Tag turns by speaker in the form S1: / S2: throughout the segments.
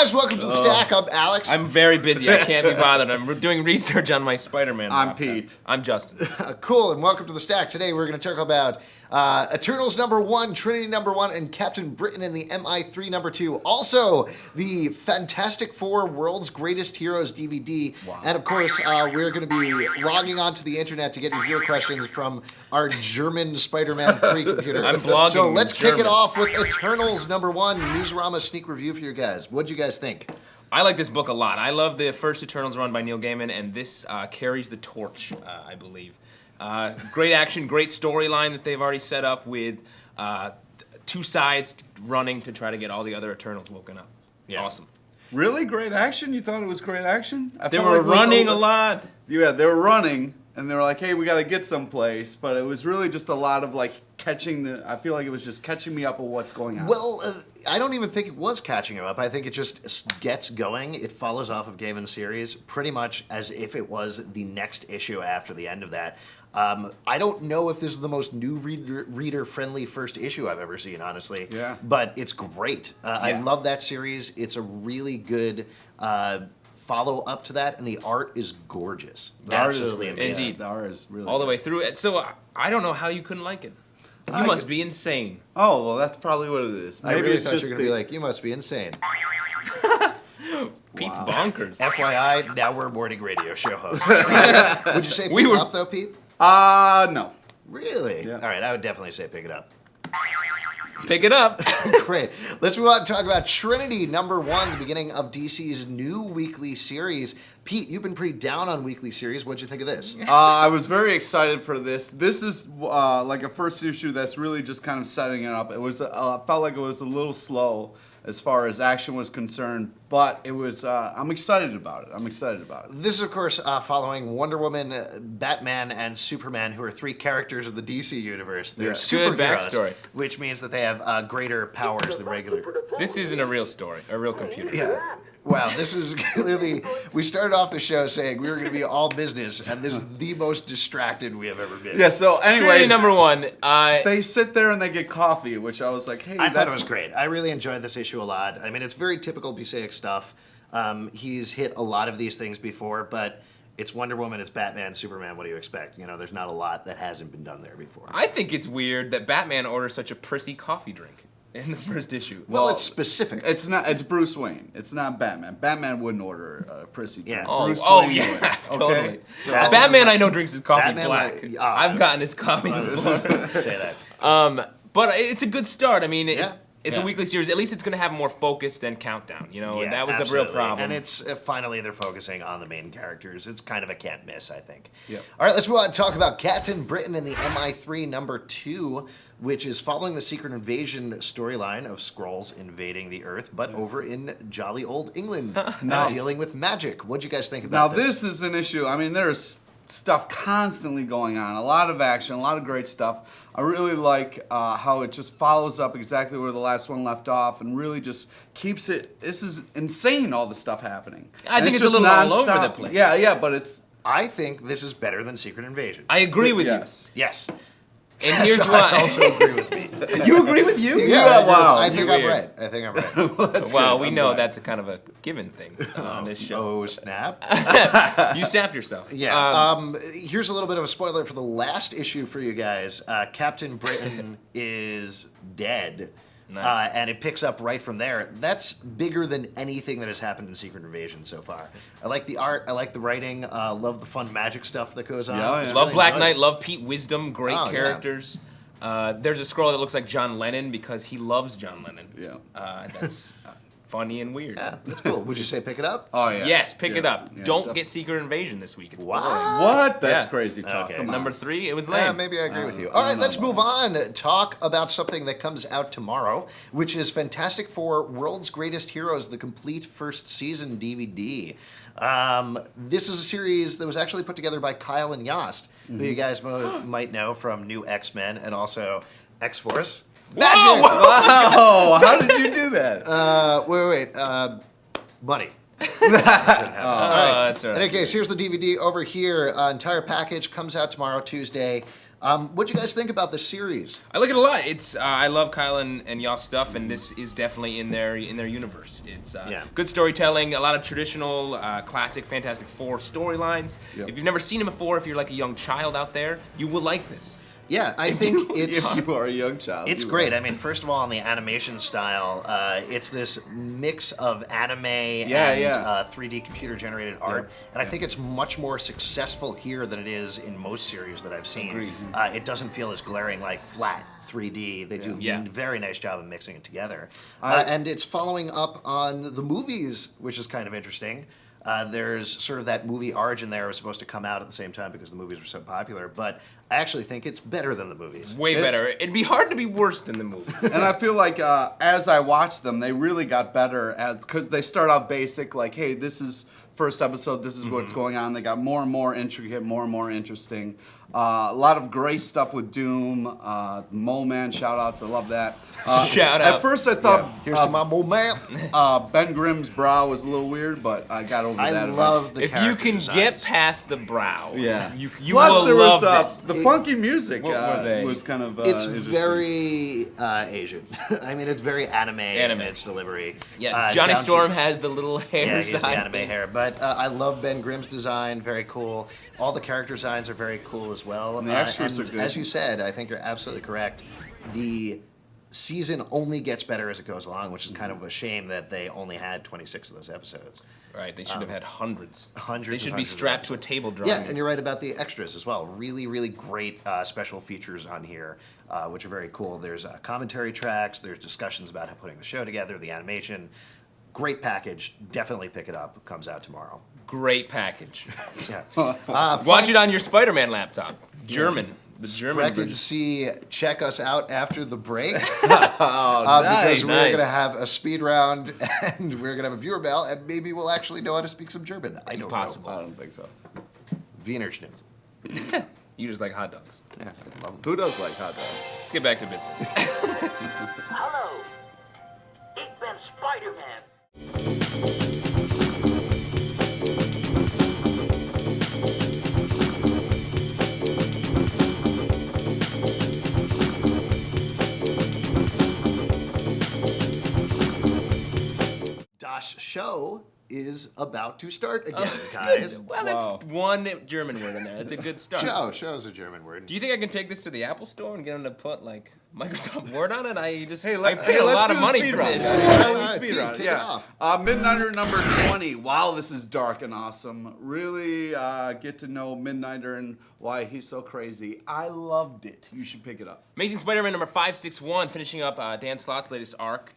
S1: guys, welcome to the Stack. I'm Alex.
S2: I'm very busy. I can't be bothered. I'm doing research on my Spiderman.
S3: I'm Pete.
S2: I'm Justin.
S1: Cool, and welcome to the Stack. Today we're going to talk about Eternals #1, Trinity #1, and Captain Britain and the MI3 #2. Also, the Fantastic Four World's Greatest Heroes DVD.
S3: Wow.
S1: And of course, we're going to be logging onto the internet to get your viewer questions from our German Spider-Man 3 computer.
S2: I'm blogging
S1: So let's
S2: in
S1: kick it
S2: German.
S1: off with Eternals #1, Newsarama sneak review for you guys. What'd you guys think?
S2: I like this book a lot. I love the first Eternals run by Neil Gaiman, and this carries the torch, I believe. Great action, great storyline that they've already set up with two sides running to try to get all the other Eternals woken up.
S1: Yeah.
S2: Awesome.
S3: Really? Great action? You thought it was great action?
S2: They were running a lot.
S3: Yeah, they were running, and they were like, hey, we got to get someplace. But it was really just a lot of, like, I feel like it was just catching me up with what's going on.
S1: Well, I don't even think it was catching him up. I think it just gets going. It follows off of Gaiman's series pretty much as if it was the next issue after the end of that. I don't know if this is the most new reader-friendly first issue I've ever seen, honestly.
S3: Yeah.
S1: But it's great. I love that series. It's a really good follow-up to that, and the art is gorgeous.
S3: The art is
S1: Absolutely
S3: great.
S1: amazing.
S2: Indeed.
S3: The art is really
S2: All the
S3: good.
S2: way through it. So I don't know how you couldn't like it. You must be insane.
S3: Oh, well, that's probably what it is.
S1: I
S3: Maybe
S1: really
S3: it's
S1: thought you
S3: just
S1: were going to be like, you must be insane.
S2: Pete's
S3: Wow.
S2: bonkers.
S1: FYI, now we're morning radio show hosts. Would you say pick
S2: We
S1: it
S2: were-
S1: up, though, Pete?
S3: No.
S1: Really?
S3: Yeah.
S1: All right, I would definitely say pick it up.
S2: Pick it up.
S1: Great. Let's move on and talk about Trinity #1, the beginning of DC's new weekly series. Pete, you've been pretty down on weekly series. What'd you think of this?
S3: I was very excited for this. This is like a first issue that's really just kind of setting it up. It was felt like it was a little slow as far as action was concerned, but it was. I'm excited about it.
S1: This is, of course, following Wonder Woman, Batman, and Superman, who are three characters of the DC universe. They're
S3: Yeah.
S1: superheroes,
S2: Good backstory.
S1: which means that they have greater powers than regular.
S2: This isn't a real story, a real computer.
S1: Yeah. Wow, this is clearly. We started off the show saying we were going to be all business, and this is the most distracted we have ever been.
S3: Yeah. So,
S2: Trinity
S3: anyways,
S2: #1.
S3: they sit there and they get coffee, which I was like, hey,
S1: I thought it was great. I really enjoyed this issue a lot. I mean, it's very typical Busaic stuff. He's hit a lot of these things before, but it's Wonder Woman, it's Batman, Superman. What do you expect? You know, there's not a lot that hasn't been done there before.
S2: I think it's weird that Batman orders such a prissy coffee drink in the first issue.
S1: Well, it's specific.
S3: It's not. It's Bruce Wayne. It's not Batman. Batman wouldn't order a prissy drink.
S1: Yeah.
S2: Oh,
S3: Bruce
S2: oh
S3: Wayne
S2: yeah,
S3: would, okay?
S2: totally.
S3: So,
S2: Batman, I know, drinks his coffee
S1: Batman,
S2: black.
S1: like,
S2: I've gotten his coffee before.
S1: Say that.
S2: But it's a good start. I mean,
S1: Yeah.
S2: it's
S1: Yeah.
S2: a weekly series. At least it's going to have more focus than Countdown. You know, and that was the real
S1: absolutely.
S2: problem.
S1: And it's finally they're focusing on the main characters. It's kind of a can't miss, I think.
S3: Yeah.
S1: All right, let's move on and talk about Captain Britain and the MI3 #2, which is following the Secret Invasion storyline of Skrulls invading the Earth, but over in jolly old England,
S3: Nice.
S1: dealing with magic. What'd you guys think
S3: now
S1: about this?
S3: this is an issue. I mean, there's stuff constantly going on. A lot of action. A lot of great stuff. I really like how it just follows up exactly where the last one left off, and really just keeps it. This is insane. All the stuff happening.
S2: I think it's a
S3: just
S2: little all over the
S3: nonstop.
S2: place.
S3: Yeah, but it's.
S1: I think this is better than Secret Invasion.
S2: I agree with
S3: Yes.
S1: Yes.
S2: you. And here's
S1: So
S2: why.
S1: I also agree with me.
S2: You agree with you?
S1: Yeah,
S3: Yeah, wow.
S1: I think
S2: You're
S1: I'm
S2: weird.
S1: right. I think I'm right.
S3: Well, that's
S2: Well,
S3: good.
S2: we
S3: I'm
S2: know
S3: glad.
S2: that's a kind of a given thing on this show.
S1: Oh, snap.
S2: You snapped yourself.
S1: Yeah. Here's a little bit of a spoiler for the last issue for you guys. Captain Britain is dead.
S2: Nice.
S1: And it picks up right from there. That's bigger than anything that has happened in Secret Invasion so far. I like the art. I like the writing. Love the fun magic stuff that goes on.
S3: Yeah, yeah.
S1: It's
S2: Love
S1: really
S2: Black
S1: enjoyable.
S2: Knight, love Pete Wisdom, great
S1: Oh, yeah.
S2: characters. There's a scroll that looks like John Lennon because he loves John Lennon.
S3: Yeah.
S2: That's funny and weird.
S1: Yeah, that's cool. Would you say pick it up?
S3: Oh yeah.
S2: Yes, pick
S3: Yeah.
S2: it up.
S3: Yeah,
S2: Don't
S3: definitely.
S2: get Secret Invasion this week. It's
S1: Wow.
S2: boring.
S3: What? That's
S2: Yeah.
S3: crazy talk.
S1: Okay.
S3: Come on.
S2: Number 3, it was
S1: Yeah,
S2: lame.
S1: maybe I agree with you.
S3: I
S1: All right,
S3: don't
S1: let's
S3: know
S1: move on. Talk about something that comes out tomorrow, which is Fantastic Four World's Greatest Heroes, the complete first season DVD. This is a series that was actually put together by Kyle and Yost, who you guys might know from New X-Men and also X-Force. Magic!
S3: Wow! How did you do that?
S1: Wait. Money.
S2: Oh, that's all
S1: In
S2: right.
S1: any case, here's the DVD over here. Entire package comes out tomorrow, Tuesday. What do you guys think about the series?
S2: I like it a lot. It's I love Kyle and y'all's stuff, and this is definitely in their universe. It's good storytelling, a lot of traditional, classic Fantastic Four storylines.
S3: Yep.
S2: If you've never seen it before, if you're like a young child out there, you will like this.
S1: Yeah, I think it's...
S3: You are a young child.
S1: It's great. I mean, first of all, on the animation style, it's this mix of anime and 3D computer-generated art, and I think it's much more successful here than it is in most series that I've seen.
S2: Agreed.
S1: It doesn't feel as glaring like flat 3D. They do a very nice job of mixing it together. And it's following up on the movies, which is kind of interesting. There's sort of that movie origin there was supposed to come out at the same time because the movies were so popular, but I actually think it's better than the movies.
S2: Way better. It'd be hard to be worse than the movies.
S3: And I feel like as I watched them, they really got better because they start out basic, like, hey, this is first episode, this is what's going on. They got more and more intricate, more and more interesting. A lot of great stuff with Doom, Mole Man, shout outs, I love that.
S2: Shout out.
S3: At first I thought
S1: Here's to my Mole Man.
S3: Ben Grimm's brow was a little weird, but I got over that.
S1: I love the
S2: If you
S1: character
S2: can
S1: designs.
S2: get past the brow, you
S3: Plus,
S2: will
S3: there
S2: love
S3: was
S2: this.
S3: the funky music
S2: What were they?
S3: was kind of
S1: It's
S3: interesting.
S1: very Asian. I mean, it's very anime in its delivery.
S2: Yeah, Johnny
S1: down to-
S2: Storm has the little hair
S1: Yeah, he has the
S2: side
S1: anime
S2: thing.
S1: hair. But I love Ben Grimm's design. Very cool. All the character designs are very cool as well.
S3: And the extras
S1: and
S3: are good.
S1: As you said, I think you're absolutely correct. The season only gets better as it goes along, which is kind of a shame that they only had 26 of those episodes.
S2: Right, they should have had hundreds.
S1: Hundreds
S2: They
S1: and
S2: should be
S1: hundreds of
S2: strapped to a
S1: episodes.
S2: table drawing.
S1: Yeah, and you're right about the extras as well. Really, really great special features on here, which are very cool. There's commentary tracks. There's discussions about how putting the show together, the animation. Great package. Definitely pick it up. It comes out tomorrow.
S2: Great package.
S1: Yeah.
S2: Watch it on your Spider-Man laptop. German. The German
S1: Record
S2: version.
S1: C, check us out after the break.
S3: nice.
S1: Because we're
S2: Nice.
S1: going to have a speed round and we're going to have a viewer mail and maybe we'll actually know how to speak some German. I don't
S2: Impossible.
S3: I don't think so.
S1: know. Wiener Schnitzel.
S2: You just like hot dogs.
S1: Yeah, I love them.
S3: Who does like hot dogs?
S2: Let's get back to business.
S4: Hallo, ik ben Spiderman.
S1: Das Show is about to start again, guys.
S2: Well, that's one German word in there. That's a good start.
S1: Show's a German word.
S2: Do you think I can take this to the Apple Store and get them to put like Microsoft Word on it? I
S3: Let-
S2: paid a
S3: let's
S2: lot
S3: do
S2: of
S3: the
S2: money
S3: speed
S2: for
S3: round,
S2: this.
S3: guys.
S1: All
S3: Yeah,
S1: right,
S3: speed
S1: Pete,
S3: round,
S1: kick it
S3: yeah.
S1: off.
S3: Midnighter number 20. Wow, this is dark and awesome. Really get to know Midnighter and why he's so crazy. I loved it. You should pick it up.
S2: Amazing Spider-Man number 561, finishing up Dan Slott's latest arc.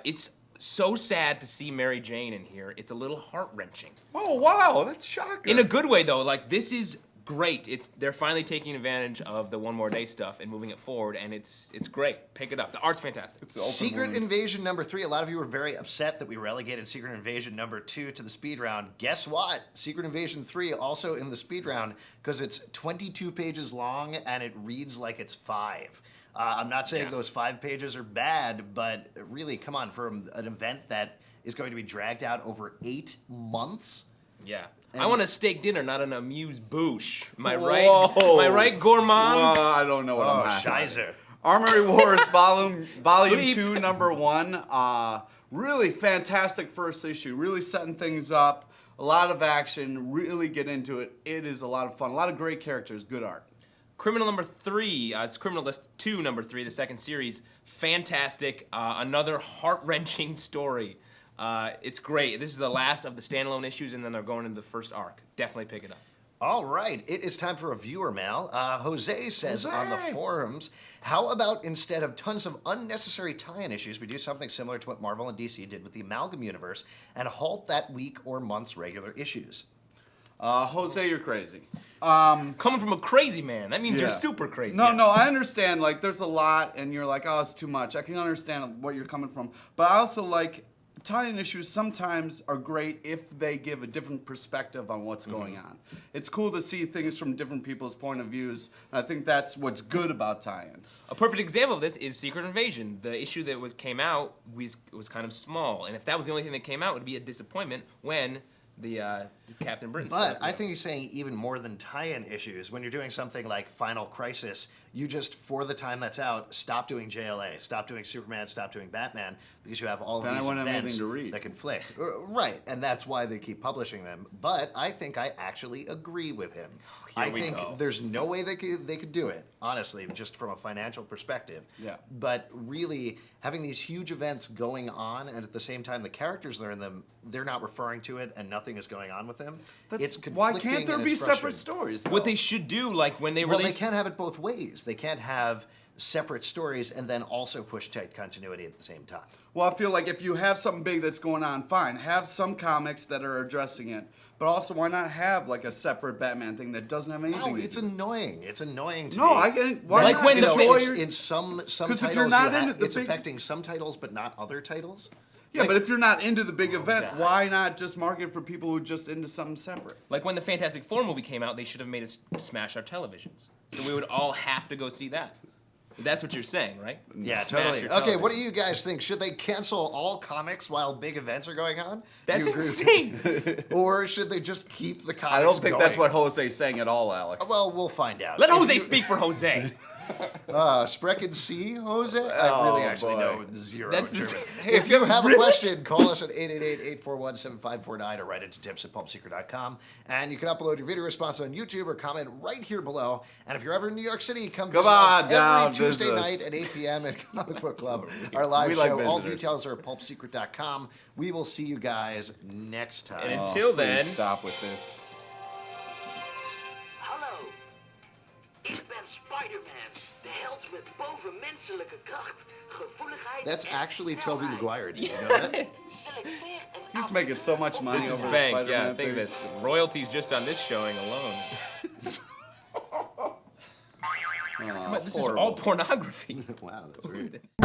S2: It's so sad to see Mary Jane in here. It's a little heart-wrenching.
S3: Oh, wow, that's shocking.
S2: In a good way, though. Like, this is great. They're finally taking advantage of the One More Day stuff and moving it forward, and it's great. Pick it up. The art's fantastic.
S3: It's open
S1: Secret
S3: wound.
S1: Invasion number 3. A lot of you were very upset that we relegated Secret Invasion number 2 to the speed round. Guess what? Secret Invasion 3 also in the speed round because it's 22 pages long and it reads like it's 5. I'm not saying those 5 pages are bad, but really, come on, for an event that is going to be dragged out over 8 months.
S2: Yeah. I want a steak dinner, not an amuse-bouche. Am I
S3: Whoa.
S2: right? Am I right, gourmands?
S3: Well, I don't know what
S1: Oh,
S3: I'm at.
S1: Shizer.
S3: Armory Wars Volume
S2: Bleep.
S3: 2, number 1. Really fantastic first issue. Really setting things up. A lot of action. Really get into it. It is a lot of fun. A lot of great characters. Good art.
S2: Criminal number 3. It's Criminal List 2, number 3, the second series. Fantastic. Another heart-wrenching story. It's great. This is the last of the standalone issues, and then they're going into the first arc. Definitely pick it up.
S1: All right, it is time for a viewer mail. Jose says on the
S3: Jose.
S1: forums, how about instead of tons of unnecessary tie-in issues, we do something similar to what Marvel and DC did with the Amalgam Universe and halt that week or month's regular issues?
S3: Jose, you're crazy.
S2: Coming from a crazy man, that means you're
S3: Yeah.
S2: super crazy.
S3: No, I understand. Like, there's a lot, and you're like, oh, it's too much. I can understand what you're coming from. But I also like tie-in issues sometimes are great if they give a different perspective on what's going on. It's cool to see things from different people's point of views, and I think that's what's good about tie-ins.
S2: A perfect example of this is Secret Invasion. The issue that came out was kind of small, and if that was the only thing that came out, it would be a disappointment when the Captain Britain
S1: But
S2: stuff.
S1: I think he's saying even more than tie-in issues. When you're doing something like Final Crisis, you just, for the time that's out, stop doing JLA, stop doing Superman, stop doing Batman, because you have all of
S3: Then I
S1: these
S3: won't have
S1: events
S3: anything to read.
S1: that conflict. Right, and that's why they keep publishing them. But I think I actually agree with him.
S2: Here
S1: I
S2: we
S1: think
S2: go.
S1: there's no way they could do it, honestly, just from a financial perspective.
S3: Yeah.
S1: But really, having these huge events going on, and at the same time the characters that are in them, they're not referring to it, and nothing is going on with them. It's
S3: Why
S1: conflicting
S3: can't there
S1: and
S3: be
S1: it's
S3: separate
S1: frustrating.
S3: stories?
S2: What
S3: though?
S2: they should do, like when they
S1: Well,
S2: release,
S1: they can't have it both ways. They can't have separate stories and then also push tight continuity at the same time.
S3: Well, I feel like if you have something big that's going on, fine. Have some comics that are addressing it. But also, why not have like a separate Batman thing that doesn't have anything
S1: No,
S3: to
S1: it's
S3: do?
S1: annoying. It's annoying to
S3: No,
S1: me.
S3: I can. Why
S2: Like
S3: not?
S2: when
S1: You
S2: the
S1: know,
S3: Enjoy
S1: it's
S3: your-
S1: in some
S3: 'Cause
S1: titles,
S3: if you're not
S1: you
S3: into the
S1: it's
S3: big-
S1: affecting some titles, but not other titles.
S3: Yeah, but if you're not into the big event,
S2: God.
S3: why not just market for people who are just into something separate?
S2: like when the Fantastic Four movie came out, they should have made us smash our televisions, so we would all have to go see that. That's what you're saying, right?
S1: Yeah,
S2: Smash
S1: totally.
S2: your
S1: Okay, what do
S2: television.
S1: you guys think? Should they cancel all comics while big events are going on? Do
S2: That's
S1: you agree with
S2: insane.
S1: me? Or should they just keep the comics
S3: I don't think that's
S1: going?
S3: what Jose's saying at all, Alex.
S1: Well, we'll find out.
S2: Let
S1: If
S2: Jose
S1: you-
S2: speak for Jose.
S1: Sprechen Sie, Jose? I really actually
S3: boy.
S1: know zero
S2: That's the
S1: German.
S2: s-
S1: Hey, if you have a question, call us at 888-841-7549 or write it to tips@pulpsecret.com. And you can upload your video response on YouTube or comment right here below. And if you're ever in New York City, come visit
S3: on
S1: us
S3: down,
S1: every Tuesday
S3: visit us.
S1: night at 8 p.m. at Comic Book Club, our live
S3: We
S1: show.
S3: like
S1: All
S3: visitors.
S1: details are at pulpsecret.com. We will see you guys next time.
S2: And
S3: Oh,
S2: until
S3: please
S2: then,
S3: stop with this.
S4: Hallo, ik ben Spiderman, de held met bovenmenselijke kracht, gevoeligheid
S1: That's
S4: en
S1: actually Tobey
S4: snelheid.
S1: Maguire. Did you know that?
S4: Selecteer een
S3: He's
S4: aantal
S3: making so much money
S2: this is
S3: over the
S2: bank.
S3: Spider-Man
S2: Yeah,
S3: thing.
S2: think of this. Royalties just on this showing alone.
S3: Oh,
S2: But this is
S3: horrible.
S2: all pornography.
S1: Wow, that's weird.
S2: That's-